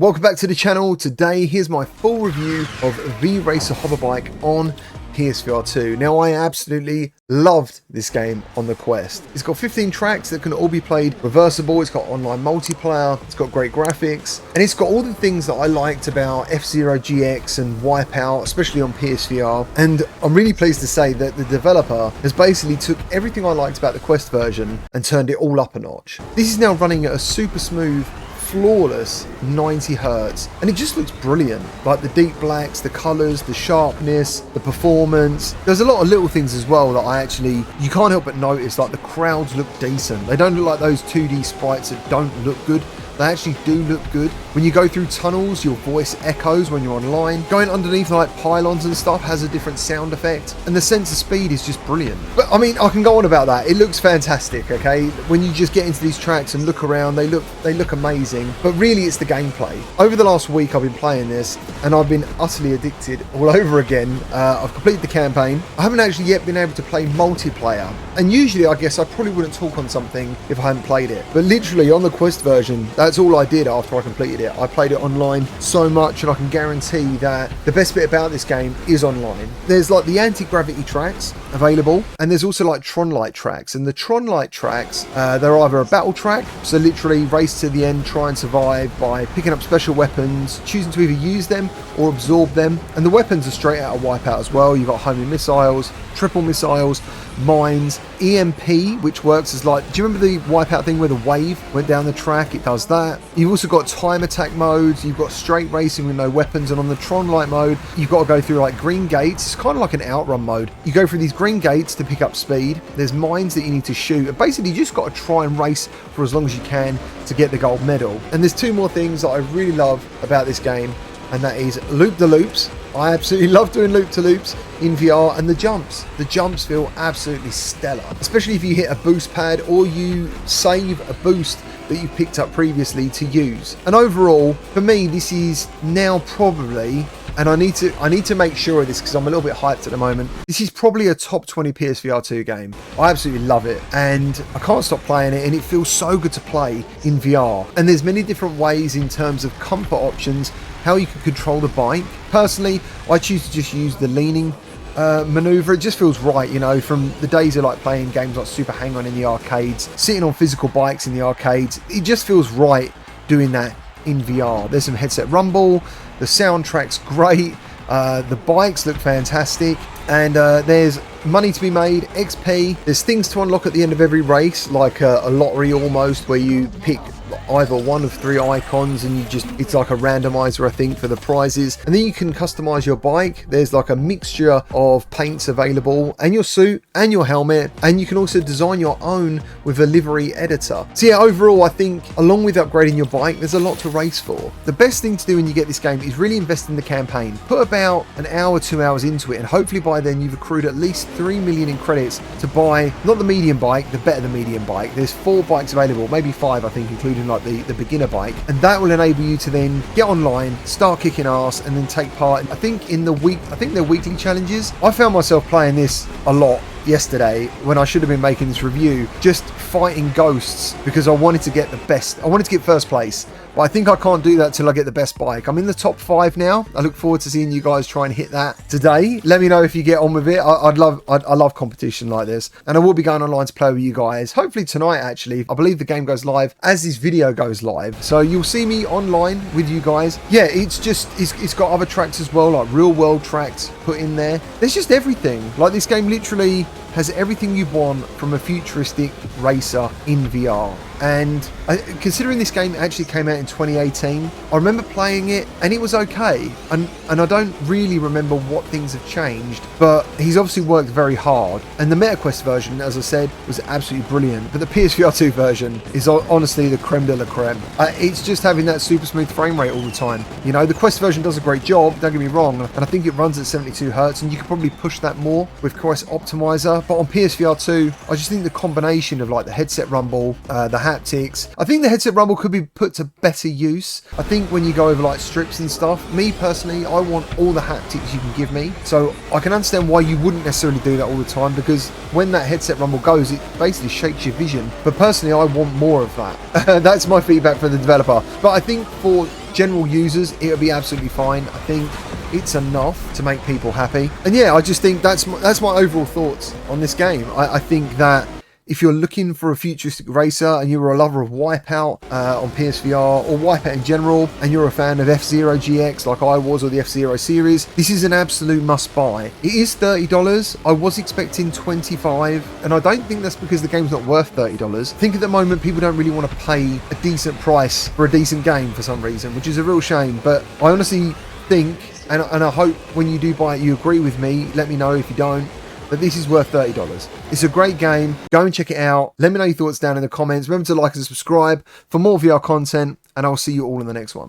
Welcome back to the channel. Today, here's my full review of V-Racer Hoverbike on PSVR2. Now, I absolutely loved this game on the Quest. It's got 15 tracks that can all be played reversible. It's got online multiplayer. It's got great graphics. And it's got all the things that I liked about F-Zero GX and Wipeout, especially on PSVR. And I'm really pleased to say that the developer has basically took everything I liked about the Quest version and turned it all up a notch. This is now running at a super smooth, flawless 90 hertz, and it just looks brilliant. Like the deep blacks, the colors, the sharpness, the performance. There's a lot of little things as well that you can't help but notice. Like the crowds look decent. They don't look like those 2D sprites that don't look good. They actually do look good. When you go through tunnels, your voice echoes when you're online. Going underneath like pylons and stuff has a different sound effect. And the sense of speed is just brilliant. But I mean, I can go on about that. It looks fantastic, okay? When you just get into these tracks and look around, they look amazing. But really, it's the gameplay. Over the last week, I've been playing this and I've been utterly addicted all over again. I've completed the campaign. I haven't actually yet been able to play multiplayer. And usually, I guess I probably wouldn't talk on something if I hadn't played it. But literally, on the Quest version, that's all I did after I completed it. I played it online so much, and I can guarantee that the best bit about this game is online. There's like the anti-gravity tracks available, and there's also like Tron Light tracks. And the Tron Light tracks, they're either a battle track, so literally race to the end, try and survive by picking up special weapons, choosing to either use them or absorb them. And the weapons are straight out of Wipeout as well. You've got homing missiles, triple missiles, mines, EMP, which works as like, do you remember the Wipeout thing where the wave went down the track? It does that. You've also got time attack modes, you've got straight racing with no weapons, and on the Tron Light mode, you've got to go through like green gates. It's kind of like an outrun mode. You go through these green gates to pick up speed. There's mines that you need to shoot, and basically you just got to try and race for as long as you can to get the gold medal. And there's two more things that I really love about this game, and that is loop-the-loops. I absolutely love doing loop-to-loops in VR, and the jumps. The jumps feel absolutely stellar, especially if you hit a boost pad or you save a boost that you picked up previously to use. And overall, for me, this is now probably, and I need to make sure of this because I'm a little bit hyped at the moment, this is probably a top 20 PSVR2 game. I absolutely love it, and I can't stop playing it, and it feels so good to play in VR. And there's many different ways in terms of comfort options, how you can control the bike. Personally, I choose to just use the leaning maneuver. It just feels right, you know, from the days of like playing games like Super Hang-On in the arcades, sitting on physical bikes in the arcades. It just feels right doing that in VR. There's some headset rumble, the soundtrack's great, the bikes look fantastic, and there's money to be made, XP. There's things to unlock at the end of every race, like a lottery almost, where you pick either one of 3 icons and it's like a randomizer, I think, for the prizes. And then you can customize your bike. There's like a mixture of paints available, and your suit and your helmet, and you can also design your own with a livery editor. So yeah, overall, I think along with upgrading your bike, there's a lot to race for. The best thing to do when you get this game is really invest in the campaign. Put about an hour, 2 hours into it, and hopefully by then you've accrued at least 3 million in credits to buy, not the medium bike, the better the medium bike. There's 4 bikes available, maybe 5, I think, including like the beginner bike, and that will enable you to then get online, start kicking ass, and then take part, I think, in the they're weekly challenges. I found myself playing this a lot yesterday when I should have been making this review, just fighting ghosts because I wanted to get the best. I wanted to get first place, but I think I can't do that till I get the best bike. I'm in the top 5 now. I look forward to seeing you guys try and hit that today. Let me know if you get on with it. I love competition like this, and I will be going online to play with you guys hopefully tonight. Actually, I believe the game goes live as this video goes live, so you'll see me online with you guys. Yeah, it's got other tracks as well, like real world tracks put in there. There's just everything. Like, this game literally has everything you want from a futuristic racer in VR. And considering this game actually came out in 2018, I remember playing it and it was okay. And I don't really remember what things have changed, but he's obviously worked very hard. And the MetaQuest version, as I said, was absolutely brilliant. But the PSVR2 version is honestly the creme de la creme. It's just having that super smooth frame rate all the time. You know, the Quest version does a great job, don't get me wrong. And I think it runs at 72 Hz, and you could probably push that more with Quest Optimizer. But on PSVR2, I just think the combination of like the headset rumble, the haptics. I think the headset rumble could be put to better use. I think when you go over like strips and stuff, me personally, I want all the haptics you can give me. So I can understand why you wouldn't necessarily do that all the time, because when that headset rumble goes, it basically shakes your vision. But personally, I want more of that. That's my feedback from the developer. But I think for general users, it'll be absolutely fine. I think it's enough to make people happy. And yeah, I just think that's my overall thoughts on this game. I think that if you're looking for a futuristic racer and you're a lover of Wipeout on PSVR, or Wipeout in general, and you're a fan of F-Zero GX like I was, or the F-Zero series, this is an absolute must-buy. It is $30. I was expecting $25, and I don't think that's because the game's not worth $30. I think at the moment people don't really want to pay a decent price for a decent game for some reason, which is a real shame. But I honestly think, and I hope when you do buy it you agree with me, let me know if you don't, but this is worth $30. It's a great game. Go and check it out. Let me know your thoughts down in the comments. Remember to like and subscribe for more VR content, and I'll see you all in the next one.